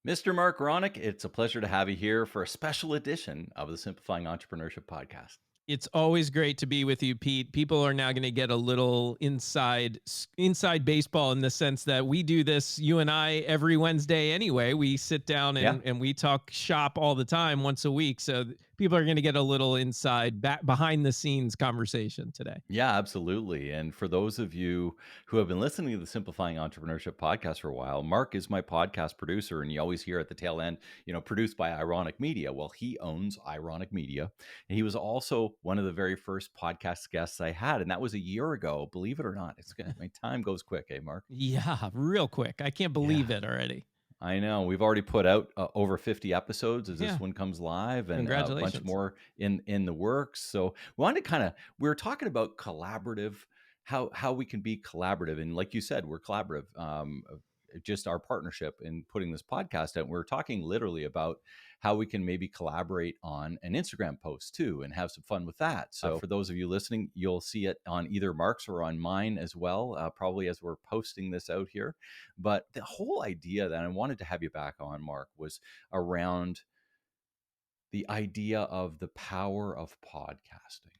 Mr. Marc Ronick, it's a pleasure to have you here for a special edition of the Simplifying Entrepreneurship podcast. It's always great to be with you, Pete. People are now going to get a little inside baseball in the sense that we do this, you and I, every Wednesday anyway. We sit down Yeah. and we talk shop all the time, once a week. So people are going to get a little inside, back behind the scenes conversation today. Yeah, absolutely. And for those of you who have been listening to the Simplifying Entrepreneurship podcast for a while, Mark is my podcast producer, and you always hear at the tail end, produced by iRonick Media. Well, he owns iRonick Media, and he was also one of the very first podcast guests I had, and that was a year ago. Believe it or not, my time goes quick, eh, Mark? Yeah, real quick. I can't Yeah. believe it already. I know. We've already put out over 50 episodes as this Yeah, one comes live, and a bunch congratulations. more in the works. So we wanted to we were talking about collaborative, how we can be collaborative, and like you said, we're collaborative. Just our partnership in putting this podcast out. We're talking literally about how we can maybe collaborate on an Instagram post too, and have some fun with that. So for those of you listening, you'll see it on either Mark's or on mine as well, probably as we're posting this out here. But the whole idea that I wanted to have you back on, Mark, was around the idea of the power of podcasting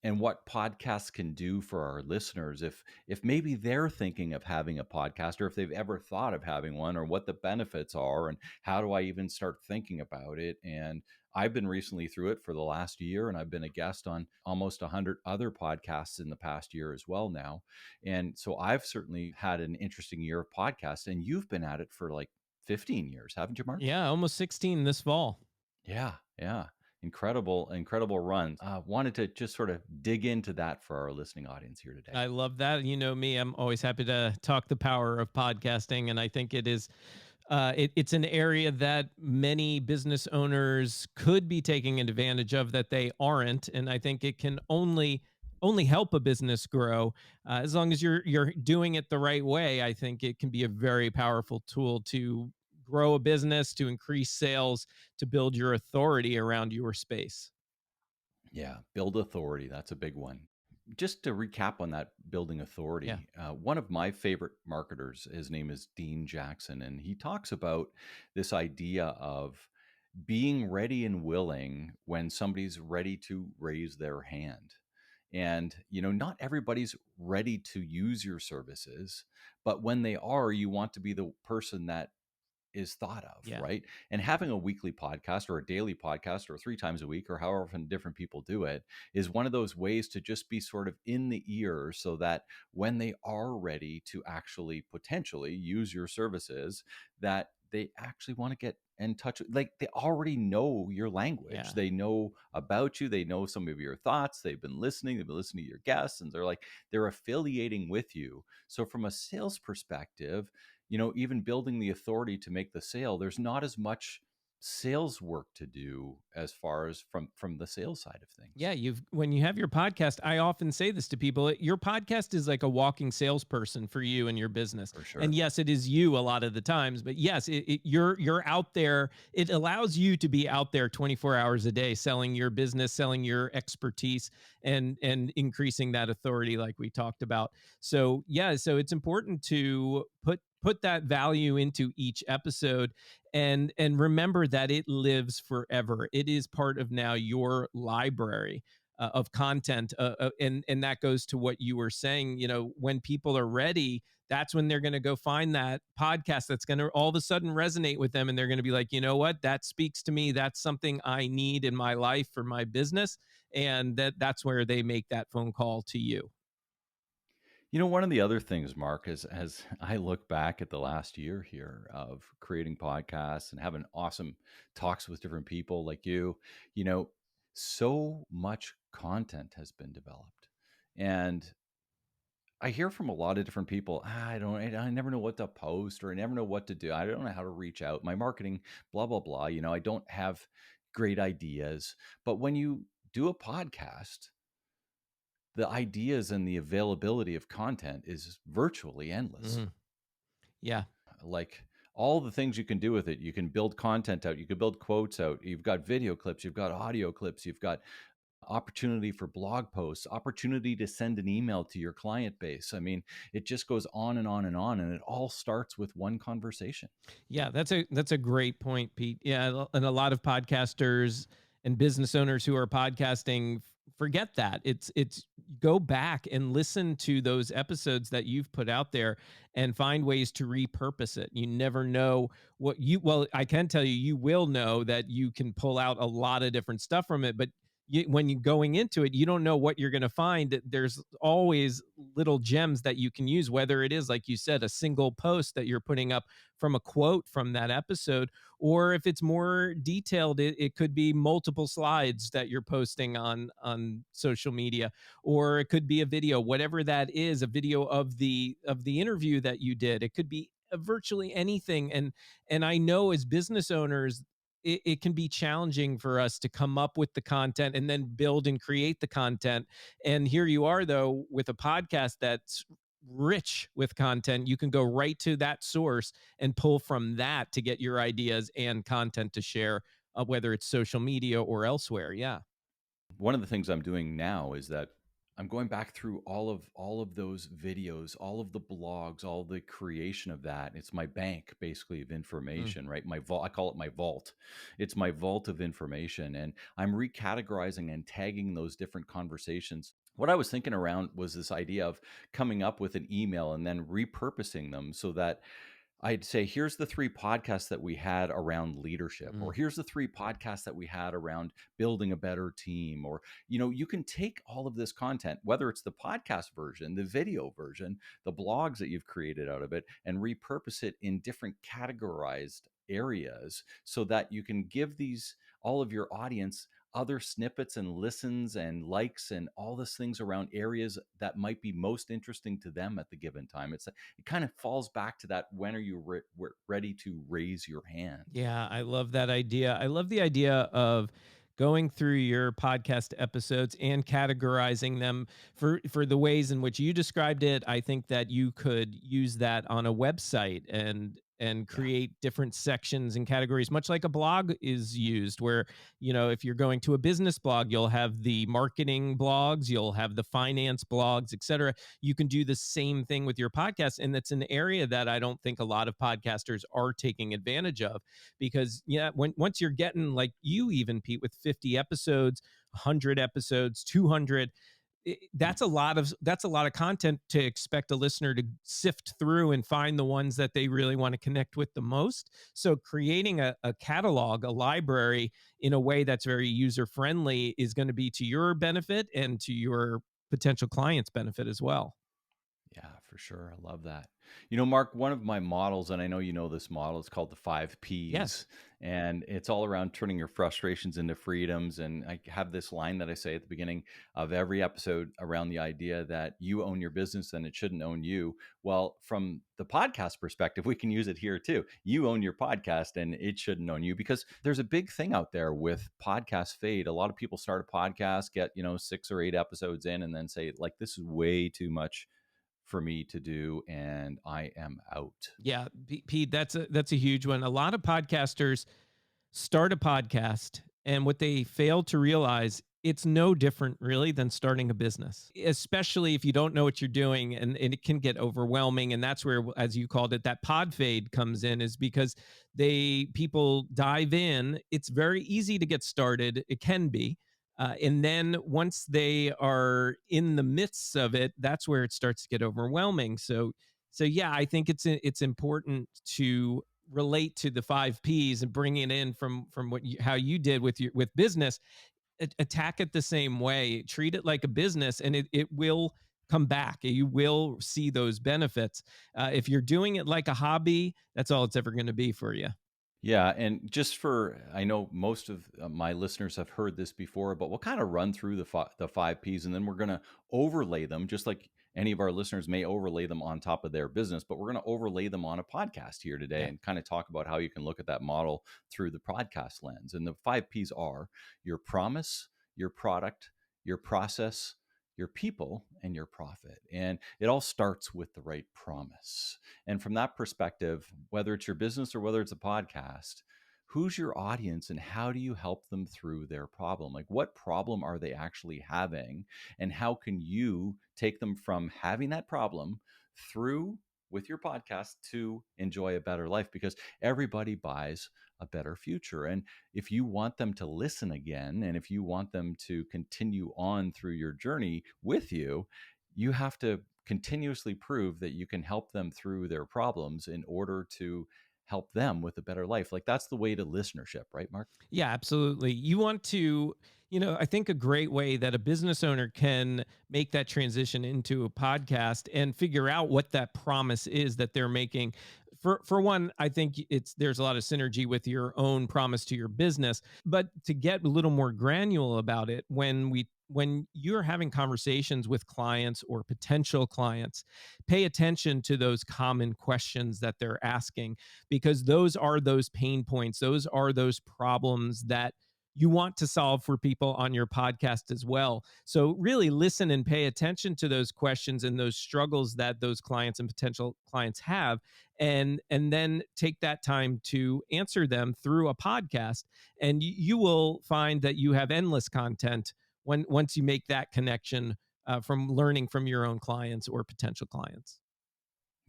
and what podcasts can do for our listeners if maybe they're thinking of having a podcast, or if they've ever thought of having one, or what the benefits are, and how do I even start thinking about it. And I've been recently through it for the last year, and I've been a guest on almost 100 other podcasts in the past year as well now. And so I've certainly had an interesting year of podcasts, and you've been at it for like 15 years, haven't you, Mark? Yeah, almost 16 this fall. Yeah, yeah. Incredible, incredible run. Wanted to just sort of dig into that for our listening audience here today. I love that. You know me, I'm always happy to talk the power of podcasting. And I think it's an area that many business owners could be taking advantage of that they aren't. And I think it can only help a business grow as long as you're doing it the right way. I think it can be a very powerful tool to grow a business, to increase sales, to build your authority around your space. Yeah, build authority. That's a big one. Just to recap on that building Yeah. authority, one of my favorite marketers, his name is Dean Jackson, and he talks about this idea of being ready and willing when somebody's ready to raise their hand. And, not everybody's ready to use your services, but when they are, you want to be the person that is thought of, Yeah. right? And having a weekly podcast or a daily podcast or 3 times a week or however often different people do it is one of those ways to just be sort of in the ear, so that when they are ready to actually potentially use your services, that they actually want to get in touch with, like, they already know your language, Yeah. they know about you, they know some of your thoughts, they've been listening to your guests, and they're affiliating with you. So from a sales perspective, even building the authority to make the sale, there's not as much sales work to do as far as from the sales side of things. Yeah, you've when you have your podcast, I often say this to people, your podcast is like a walking salesperson for you and your business. For And sure. yes, it is you a lot of the times, but yes, you're out there. It allows you to be out there 24 hours a day selling your business, selling your expertise, and increasing that authority like we talked about. So, yeah, so it's important to put that value into each episode, and remember that it lives forever. It is part of now your library of content, and that goes to what you were saying. You know, when people are ready, that's when they're going to go find that podcast that's going to all of a sudden resonate with them, and they're going to be like, you know what, that speaks to me. That's something I need in my life for my business, and that's where they make that phone call to you. One of the other things, Mark, is as I look back at the last year here of creating podcasts and having awesome talks with different people like you know, so much content has been developed. And I hear from a lot of different people, I never know what to post, or I never know what to do. I don't know how to reach out. My marketing, blah, blah, blah. I don't have great ideas. But when you do a podcast, the ideas and the availability of content is virtually endless. Mhm. Yeah. Like, all the things you can do with it, you can build content out, you can build quotes out, you've got video clips, you've got audio clips, you've got opportunity for blog posts, opportunity to send an email to your client base. I mean, it just goes on and on and on, and it all starts with one conversation. Yeah, that's a great point, Pete. Yeah, and a lot of podcasters and business owners who are podcasting forget that. It's go back and listen to those episodes that you've put out there and find ways to repurpose it. You never know what you well, I can tell you you will know that you can pull out a lot of different stuff from it, but when you're going into it, you don't know what you're going to find. There's always little gems that you can use, whether it is, like you said, a single post that you're putting up from a quote from that episode, or if it's more detailed, it could be multiple slides that you're posting on social media, or it could be a video, whatever that is, a video of the interview that you did. It could be virtually anything. And I know as business owners, it can be challenging for us to come up with the content and then build and create the content. And here you are, though, with a podcast that's rich with content. You can go right to that source and pull from that to get your ideas and content to share, whether it's social media or elsewhere. Yeah. One of the things I'm doing now is that I'm going back through all of those videos, all of the blogs, all the creation of that. It's my bank basically of Mm. information, right? My vault, I call it my vault. It's my vault of information, and I'm recategorizing and tagging those different conversations. What I was thinking around was this idea of coming up with an email and then repurposing them so that I'd say, here's the three podcasts that we had around leadership, Mm. or here's the three podcasts that we had around building a better team. Or, you can take all of this content, whether it's the podcast version, the video version, the blogs that you've created out of it, and repurpose it in different categorized areas so that you can give these all of your audience other snippets and listens and likes and all these things around areas that might be most interesting to them at the given time. It kind of falls back to that, when are you ready to raise your hand? Yeah, I love that idea. I love the idea of going through your podcast episodes and categorizing them for the ways in which you described it. I think that you could use that on a website and Yeah. create different sections and categories, much like a blog is used, where, if you're going to a business blog, you'll have the marketing blogs, you'll have the finance blogs, etc. You can do the same thing with your podcast, and that's an area that I don't think a lot of podcasters are taking advantage of, because yeah, once you're getting, like you even, Pete, with 50 episodes, 100 episodes, 200, that's a lot of content to expect a listener to sift through and find the ones that they really want to connect with the most. So creating a catalog, a library, in a way that's very user friendly is going to be to your benefit and to your potential clients benefit as well. Yeah, for sure. I love that. Mark, one of my models, and I know you know this model, is called the five Yes. P's. And it's all around turning your frustrations into freedoms. And I have this line that I say at the beginning of every episode around the idea that you own your business and it shouldn't own you. Well, from the podcast perspective, we can use it here too. You own your podcast and it shouldn't own you, because there's a big thing out there with podcast fade. A lot of people start a podcast, get, 6 or 8 episodes in, and then say, like, this is way too much for me to do, and I am out. Yeah, Pete, that's a huge one. A lot of podcasters start a podcast, and what they fail to realize, it's no different really than starting a business, especially if you don't know what you're doing, and it can get overwhelming. And that's where, as you called it, that pod fade comes in, is because people dive in. It's very easy to get started. It can be. And then once they are in the midst of it, that's where it starts to get overwhelming. So yeah, I think it's important to relate to the five P's and bring it in from how you did with business. Attack it the same way, treat it like a business, and it will come back. You will see those benefits. If you're doing it like a hobby, that's all it's ever going to be for you. Yeah, and I know most of my listeners have heard this before, but we'll kind of run through the five P's, and then we're going to overlay them, just like any of our listeners may overlay them on top of their business, but we're going to overlay them on a podcast here today Yeah. and kind of talk about how you can look at that model through the podcast lens. And the five P's are your promise, your product, your process, your people, and your profit. And it all starts with the right promise. And from that perspective, whether it's your business or whether it's a podcast, who's your audience and how do you help them through their problem? Like, what problem are they actually having? And how can you take them from having that problem through with your podcast to enjoy a better life? Because everybody buys a better future. And if you want them to listen again, and if you want them to continue on through your journey with you, you have to continuously prove that you can help them through their problems in order to help them with a better life. Like, that's the way to listenership, right, Mark? Yeah, absolutely. You want to, I think a great way that a business owner can make that transition into a podcast and figure out what that promise is that they're making. For one, I think there's a lot of synergy with your own promise to your business, but to get a little more granular about it, when you're having conversations with clients or potential clients, pay attention to those common questions that they're asking, because those are those pain points. Those are those problems that you want to solve for people on your podcast as well. So really listen and pay attention to those questions and those struggles that those clients and potential clients have, and then take that time to answer them through a podcast, and you will find that you have endless content once you make that connection, from learning from your own clients or potential clients.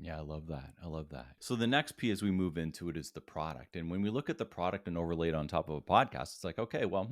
Yeah, I love that. I love that. So the next P as we move into it is the product. And when we look at the product and overlay it on top of a podcast, it's like, okay, well,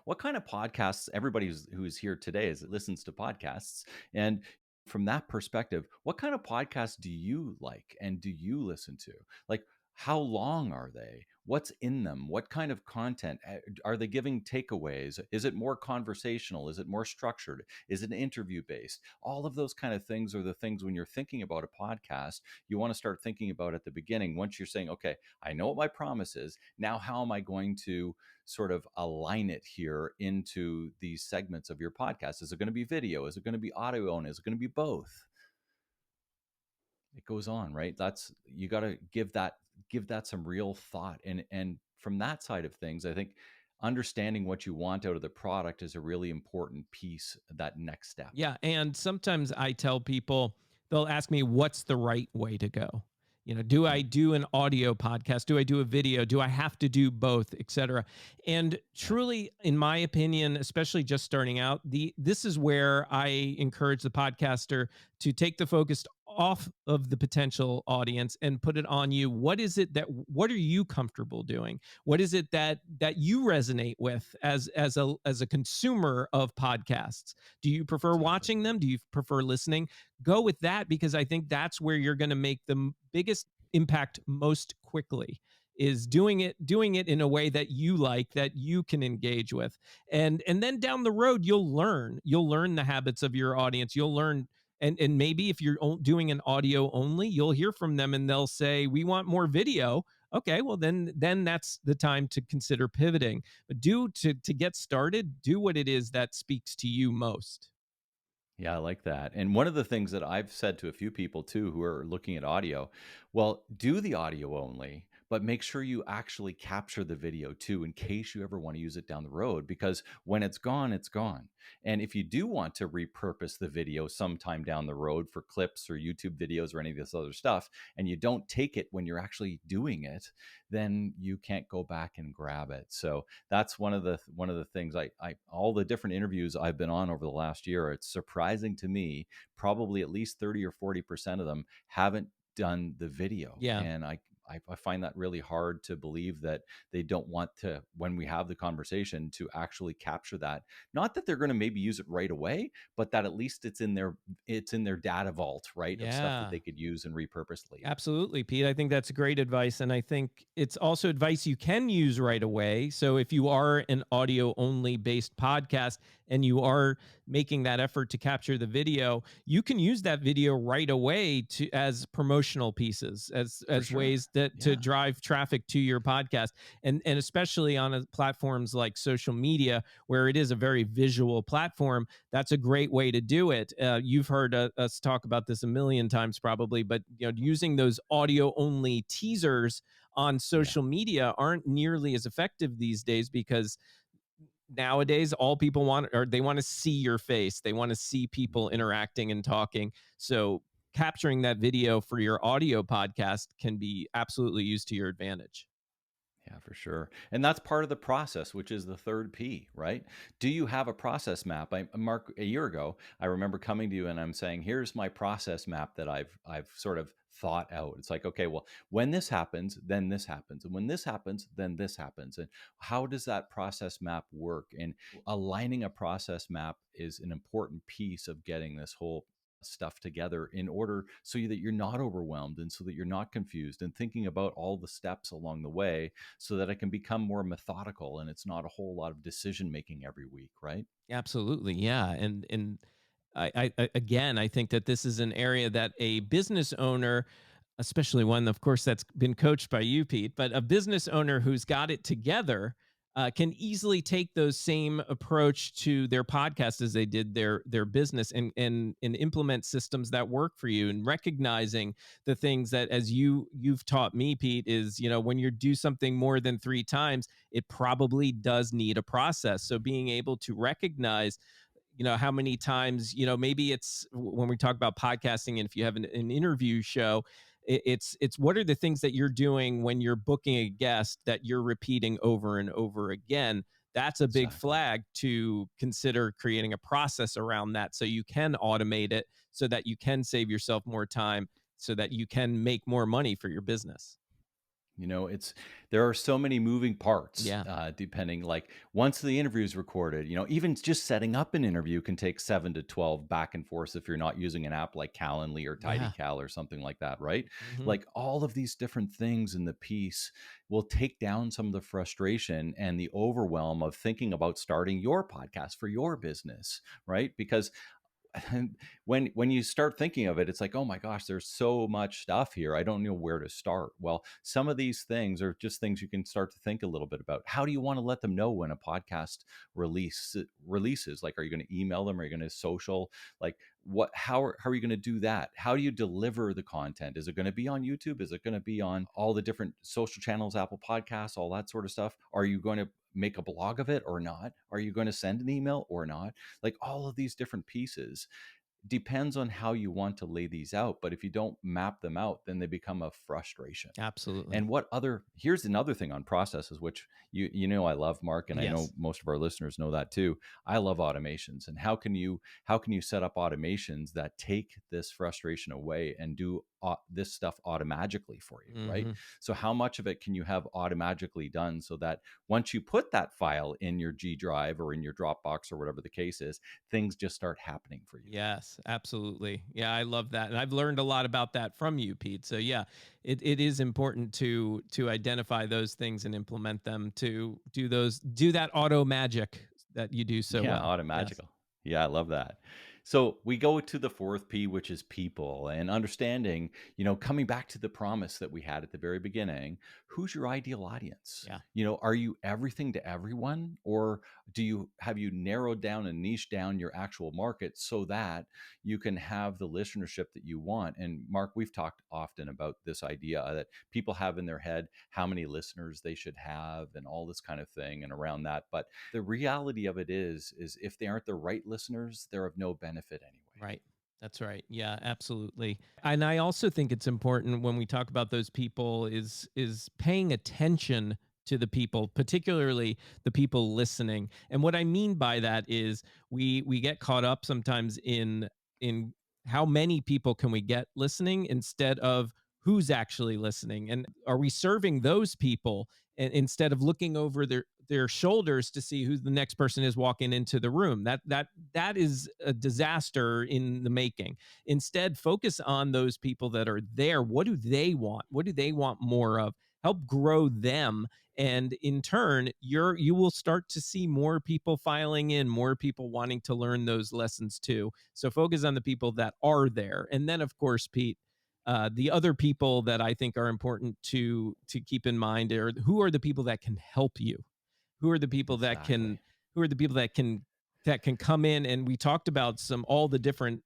what kind of podcasts? Everybody who's here today is listens to podcasts, and from that perspective, what kind of podcasts do you like and do you listen to? Like, how long are they? What's in them? What kind of content are they giving takeaways? Is it more conversational? Is it more structured? Is it interview based? All of those kind of things are the things when you're thinking about a podcast, you want to start thinking about at the beginning. Once you're saying, okay, I know what my promise is. Now, how am I going to sort of align it here into these segments of your podcast? Is it going to be video? Is it going to be audio only? Is it going to be both? It goes on, right? That's, you got to give that some real thought. And from that side of things, I think understanding what you want out of the product is a really important piece, that next step. Yeah, and sometimes I tell people, they'll ask me what's the right way to go. Do I Mm, do an audio podcast? Do I do a video? Do I have to do both, etc.? And yeah, truly, in my opinion, especially just starting out, this is where I encourage the podcaster to take the focus off of the potential audience and put it on you. What are you comfortable doing? What is it that you resonate with as a consumer of podcasts? Do you prefer exactly. watching them? Do you prefer listening? Go with that, because I think that's where you're going to make the biggest impact most quickly, is doing it in a way that you like, that you can engage with. And then down the road you'll learn the habits of your audience. You'll learn, and maybe if you're doing an audio only, you'll hear from them and they'll say, we want more video. Okay, well then that's the time to consider pivoting. But to get started, do what it is that speaks to you most. Yeah, I like that. And one of the things that I've said to a few people too who are looking at audio, well, do the audio only, but make sure you actually capture the video too in case you ever want to use it down the road, because when it's gone, it's gone. And if you do want to repurpose the video sometime down the road for clips or YouTube videos or any of this other stuff, and you don't take it when you're actually doing it, then you can't go back and grab it. So that's one of the things I all the different interviews I've been on over the last year, it's surprising to me, probably at least 30 or 40% of them haven't done the video. Yeah. And I find that really hard to believe that they don't want to, when we have the conversation, to actually capture that. Not that they're going to maybe use it right away, but that at least it's in their data vault, right? Of stuff that Yeah. they could use and repurpose later. Absolutely, Pete. I think that's great advice. And I think it's also advice you can use right away. So if you are an audio only based podcast and you are making that effort to capture the video, you can use that video right away to as promotional pieces, as For as sure. ways that to Yeah. drive traffic to your podcast. And especially on platforms like social media, where it is a very visual platform, that's a great way to do it. You've heard us talk about this a million times probably, but using those audio only teasers on Yeah. social media aren't nearly as effective these days, because nowadays all people want, or they want to see your face, they want to see people Mhm. interacting and talking. So capturing that video for your audio podcast can be absolutely used to your advantage. Yeah, for sure. And that's part of the process, which is the third P, right? Do you have a process map? Mark, a year ago, I remember coming to you and I'm saying, here's my process map that I've sort of thought out. It's like, okay, well, when this happens, then this happens. And when this happens, then this happens. And how does that process map work? And aligning a process map is an important piece of getting this whole stuff together in order so that you're not overwhelmed and so that you're not confused and thinking about all the steps along the way so that it can become more methodical and it's not a whole lot of decision making every week, right? Absolutely, yeah, and again, I think that this is an area that a business owner, especially one, of course, that's been coached by you, Pete, but a business owner who's got it together can easily take those same approach to their podcast as they did their business, and implement systems that work for you, and recognizing the things that, as you've taught me, Pete, is, when you do something more than 3 times, it probably does need a process. So being able to recognize, how many times, maybe it's when we talk about podcasting, and if you have an interview show, it's what are the things that you're doing when you're booking a guest that you're repeating over and over again. That's a big Exactly. flag to consider creating a process around that, so you can automate it, so that you can save yourself more time, so that you can make more money for your business. It's there are so many moving parts, Yeah. depending, like once the interview is recorded, even just setting up an interview can take 7 to 12 back and forth if you're not using an app like Calendly or Yeah. TidyCal or something like that, right? Hmm. Like all of these different things in the piece will take down some of the frustration and the overwhelm of thinking about starting your podcast for your business, right? Because and when you start thinking of it, it's like, oh my gosh, there's so much stuff here. I don't know where to start. Well, some of these things are just things you can start to think a little bit about. How do you want to let them know when a podcast releases? Like, are you going to email them? Are you going to social? Like, how are you going to do that? How do you deliver the content? Is it going to be on YouTube? Is it going to be on all the different social channels, Apple Podcasts, all that sort of stuff? Are you going to make a blog of it or not? Are you going to send an email or not? Like all of these different pieces depends on how you want to lay these out. But if you don't map them out, then they become a frustration. Absolutely. And here's another thing on processes, which I love, Mark, and I know Yes. most of our listeners know that too. I love automations. And how can you set up automations that take this frustration away and do this stuff automatically for you, right? Hmm. So how much of it can you have automatically done so that once you put that file in your G Drive or in your Dropbox or whatever the case is, things just start happening for you? Yes, absolutely. Yeah, I love that. And I've learned a lot about that from you, Pete. So yeah, it is important to identify those things and implement them, to do that auto magic that you do so Yeah, well. Yes. automagical. Yeah, I love that. So we go to the fourth P, which is people and understanding, coming back to the promise that we had at the very beginning, who's your ideal audience? Yeah. Are you everything to everyone? Or have you narrowed down and niche down your actual market so that you can have the listenership that you want? And Mark, we've talked often about this idea that people have in their head how many listeners they should have and all this kind of thing and around that. But the reality of it is if they aren't the right listeners, they're of no benefit anyway. Right. That's right. Yeah, absolutely. And I also think it's important when we talk about those people is paying attention to the people, particularly the people listening. And what I mean by that is we get caught up sometimes in how many people can we get listening instead of who's actually listening, and are we serving those people, and instead of looking over their shoulders to see who the next person is walking into the room. That is a disaster in the making. Instead, focus on those people that are there. What do they want? What do they want more of? Help grow them, and in turn, you will start to see more people filing in, more people wanting to learn those lessons too. So focus on the people that are there, and then of course, Pete, the other people that I think are important to keep in mind are who are the people that can help you, who are the people that can Exactly. who are the people that can come in. And we talked about some all the different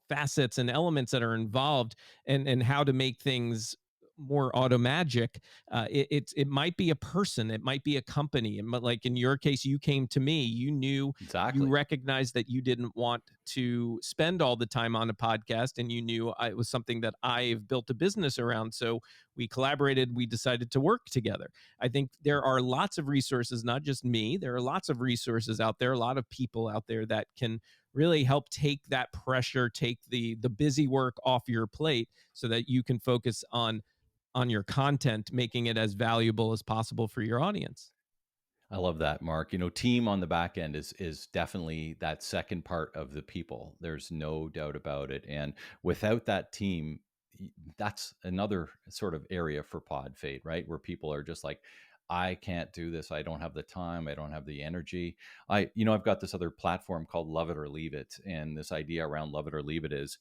facets and elements that are involved, and how to make things more automagic. It might be a person, it might be a company, and like in your case, you came to me, you knew, you Exactly. recognized that you didn't want to spend all the time on a podcast, and you knew it was something that I've built a business around. So we collaborated, we decided to work together. I think there are lots of resources, not just me, there are lots of resources out there, a lot of people out there that can really help take that pressure, take the busy work off your plate so that you can focus on your content, making it as valuable as possible for your audience. I love that, Mark. Team on the back end is definitely that second part of the people. There's no doubt about it. And without that team, that's another sort of area for pod fade, right? Where people are just like, I can't do this. I don't have the time. I don't have the energy. I've got this other platform called Love It or Leave It. And this idea around Love It or Leave It is,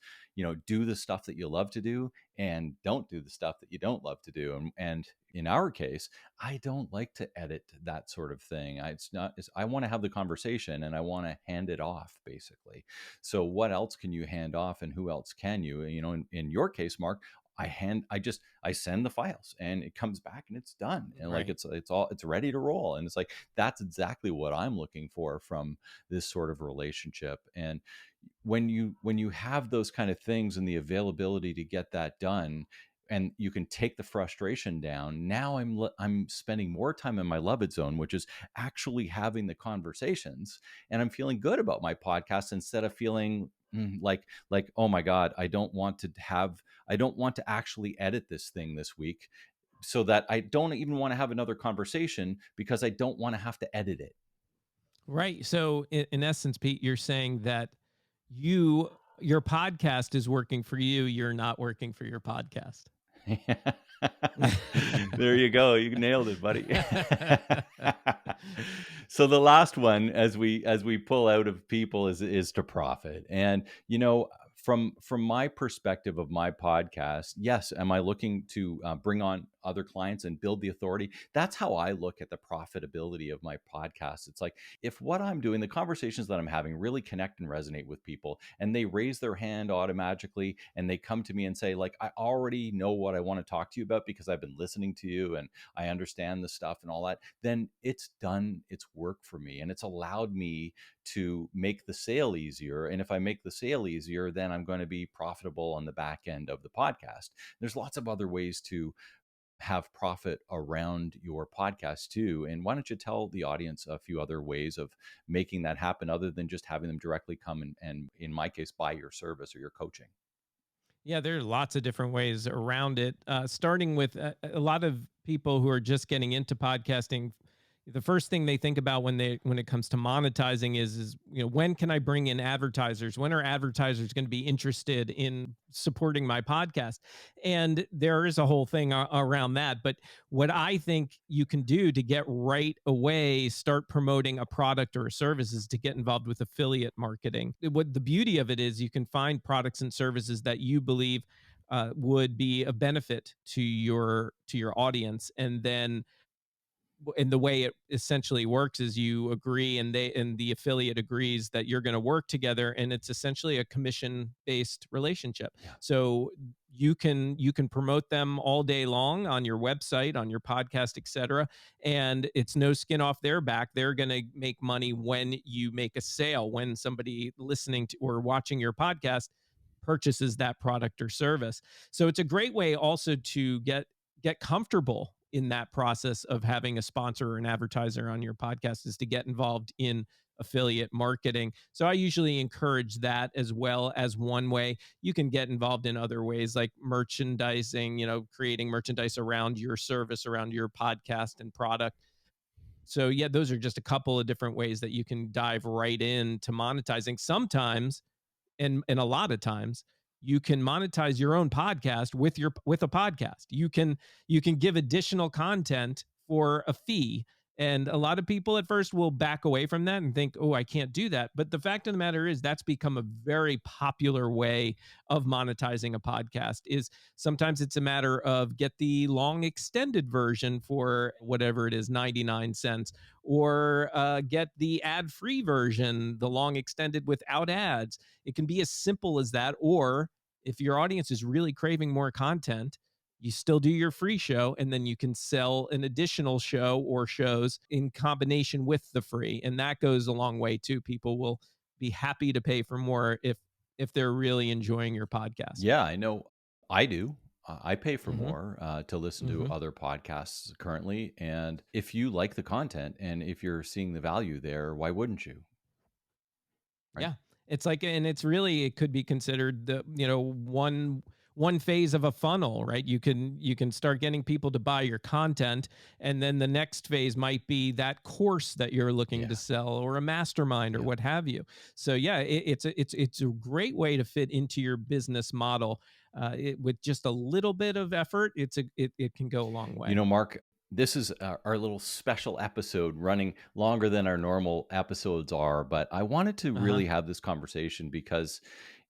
do the stuff that you love to do and don't do the stuff that you don't love to do. And in our case, I don't like to edit that sort of thing. I want to have the conversation and I want to hand it off basically. So what else can you hand off and who else can you? In your case, Mark, I send the files and it comes back and it's done. And like Right. it's ready to roll. And it's like that's exactly what I'm looking for from this sort of relationship. And when you have those kind of things and the availability to get that done, and you can take the frustration down, now I'm spending more time in my love it zone, which is actually having the conversations, and I'm feeling good about my podcast instead of feeling like, oh my god, I don't want to actually edit this thing this week, so that I don't even want to have another conversation because I don't want to have to edit it. Right. So in essence, Pete, you're saying that your podcast is working for you, you're not working for your podcast. There you go. You nailed it, buddy. So the last one, as we pull out of people, is to profit. And from my perspective of my podcast, yes, am I looking to bring on other clients and build the authority? That's how I look at the profitability of my podcast. It's like, if what I'm doing, the conversations that I'm having really connect and resonate with people, and they raise their hand automatically and they come to me and say, like, I already know what I want to talk to you about because I've been listening to you and I understand the stuff and all that, then it's done its work for me. And it's allowed me to make the sale easier. And if I make the sale easier, then I'm going to be profitable on the back end of the podcast. There's lots of other ways to have profit around your podcast too. And why don't you tell the audience a few other ways of making that happen other than just having them directly come and in my case, buy your service or your coaching? Yeah, there are lots of different ways around it. Starting with a lot of people who are just getting into podcasting, the first thing they think about when it comes to monetizing is when can I bring in advertisers? When are advertisers going to be interested in supporting my podcast? And there is a whole thing around that. But what I think you can do to get right away start promoting a product or a service is to get involved with affiliate marketing. What the beauty of it is, you can find products and services that you believe would be a benefit to your audience, and the way it essentially works is you agree, and the affiliate agrees that you're going to work together, and it's essentially a commission based relationship. Yeah. So you can promote them all day long on your website, on your podcast, etc., and it's no skin off their back. They're going to make money when you make a sale, when somebody listening to or watching your podcast purchases that product or service. So it's a great way also to get comfortable in that process of having a sponsor or an advertiser on your podcast, is to get involved in affiliate marketing. So I usually encourage that as well as one way. You can get involved in other ways like merchandising, creating merchandise around your service, around your podcast and product. So yeah, those are just a couple of different ways that you can dive right into monetizing. Sometimes, and a lot of times, you can monetize your own podcast with a podcast. You can give additional content for a fee, and a lot of people at first will back away from that and think, oh, I can't do that. But the fact of the matter is that's become a very popular way of monetizing a podcast. Is sometimes it's a matter of get the long extended version for whatever it is, 99 cents, or get the ad free version, the long extended without ads. It can be as simple as that. Or if your audience is really craving more content, you still do your free show, and then you can sell an additional show or shows in combination with the free. And that goes a long way too. People will be happy to pay for more if they're really enjoying your podcast. Yeah, I know I do. I pay for Mhm. more to listen to Mhm. other podcasts currently. And if you like the content and if you're seeing the value there, why wouldn't you? Right. Yeah. It's like, and it's really, it could be considered the, one phase of a funnel, right? You can start getting people to buy your content, and then the next phase might be that course that you're looking to Yeah. sell, or a mastermind, or Yeah. what have you. So yeah, it's a great way to fit into your business model. With just a little bit of effort, it can go a long way. Mark, this is our little special episode running longer than our normal episodes are, but I wanted to Uh-huh. really have this conversation because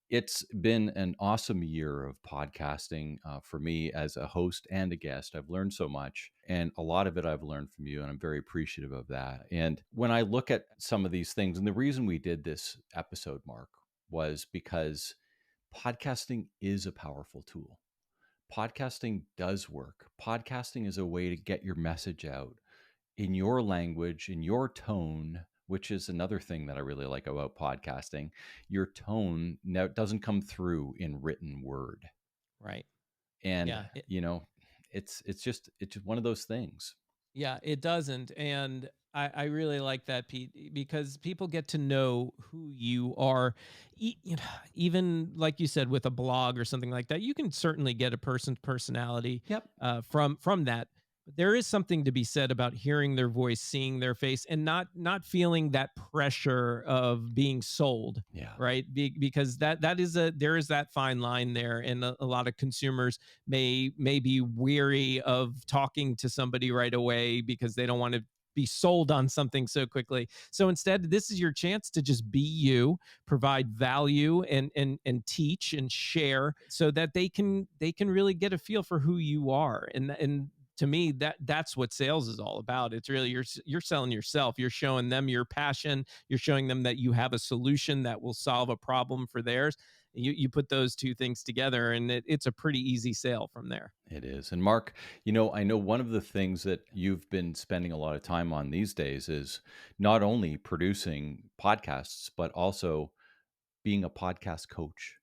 it's been an awesome year of podcasting for me as a host and a guest. I've learned so much, and a lot of it I've learned from you, and I'm very appreciative of that. And when I look at some of these things, and the reason we did this episode, Mark, was because podcasting is a powerful tool. Podcasting does work. Podcasting is a way to get your message out in your language, in your tone, which is another thing that I really like about podcasting. Your tone now doesn't come through in written word. Right. And, Yeah. it's just one of those things. Yeah, it doesn't. And I really like that, Pete, because people get to know who you are. Even like you said, with a blog or something like that, you can certainly get a person's personality Yep. from that. But there is something to be said about hearing their voice, seeing their face, and not feeling that pressure of being sold, Yeah. right? Because that is a there is that fine line there, and a lot of consumers may be weary of talking to somebody right away because they don't want to be sold on something so quickly. So instead, this is your chance to just be you, provide value, and teach and share, so that they can really get a feel for who you are. And to me, that's what sales is all about. It's really, you're selling yourself. You're showing them your passion. You're showing them that you have a solution that will solve a problem for theirs. You put those two things together, and it's a pretty easy sale from there. It is. And Mark, I know one of the things that you've been spending a lot of time on these days is not only producing podcasts, but also being a podcast coach.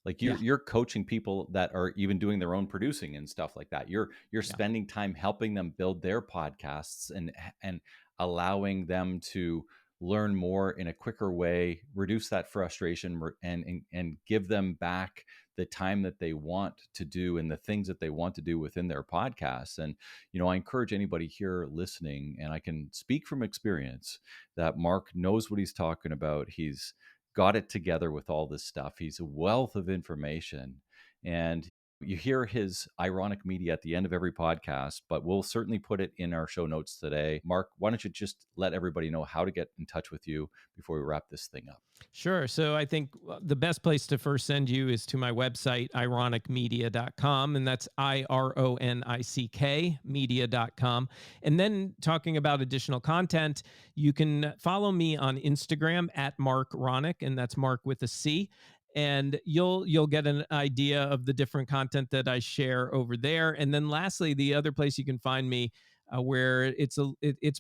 Like you're Yeah. you're coaching people that are even doing their own producing and stuff like that. You're Yeah. spending time helping them build their podcasts and allowing them to learn more in a quicker way, reduce that frustration, and give them back the time that they want to do and the things that they want to do within their podcasts. And I encourage anybody here listening, and I can speak from experience, that Mark knows what he's talking about. He's got it together with all this stuff. He's a wealth of information. And you hear his ironic media at the end of every podcast, but we'll certainly put it in our show notes today. Mark, why don't you just let everybody know how to get in touch with you before we wrap this thing up? Sure. So I think the best place to first send you is to my website, ironicmedia.com. And that's IRONICK media.com. And then talking about additional content, you can follow me on Instagram at Marc Ronick, and that's Mark with a C. And you'll get an idea of the different content that I share over there. And then lastly, the other place you can find me, where it's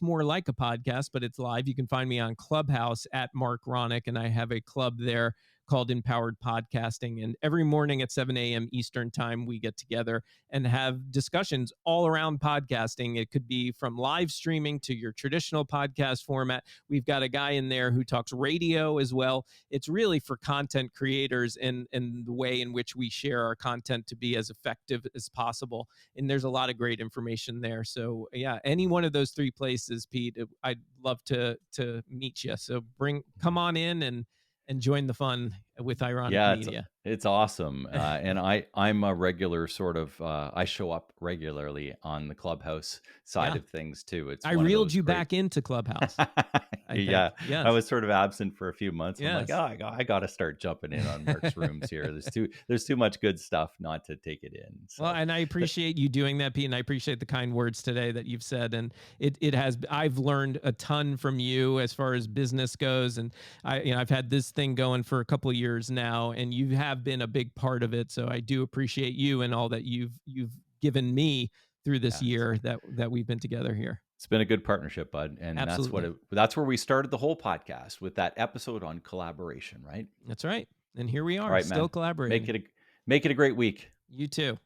more like a podcast, but it's live. You can find me on Clubhouse at Marc Ronick, and I have a club there called Empowered Podcasting. And every morning at 7 a.m. Eastern Time, we get together and have discussions all around podcasting. It could be from live streaming to your traditional podcast format. We've got a guy in there who talks radio as well. It's really for content creators, and the way in which we share our content to be as effective as possible. And there's a lot of great information there. So yeah, any one of those three places, Pete, I'd love to meet you. So come on in and join the fun with Ironic Yeah, it's Media. it's awesome, and I'm a regular sort of. I show up regularly on the Clubhouse side Yeah, of things too. It's I one of reeled those you great. back into Clubhouse, I Yeah, think. I Yes. was sort of absent for a few months. I'm like, oh, Yes. I got to start jumping in on Mark's rooms here. There's too much good stuff not to take it in. Well, So, and I th- appreciate you doing that, Pete, and I appreciate the kind words today that you've said. And it has, I've learned a ton from you as far as business goes. And I've had this thing going for a couple of years now, and you have been a big part of it. So I do appreciate you and all that you've given me through this yeah, year that we've been together here. It's been a good partnership, bud, and Absolutely. that's where we started the whole podcast with that episode on collaboration, right? That's right. And here we All are, right, still man. Make collaborating. it a make it a great week. You too.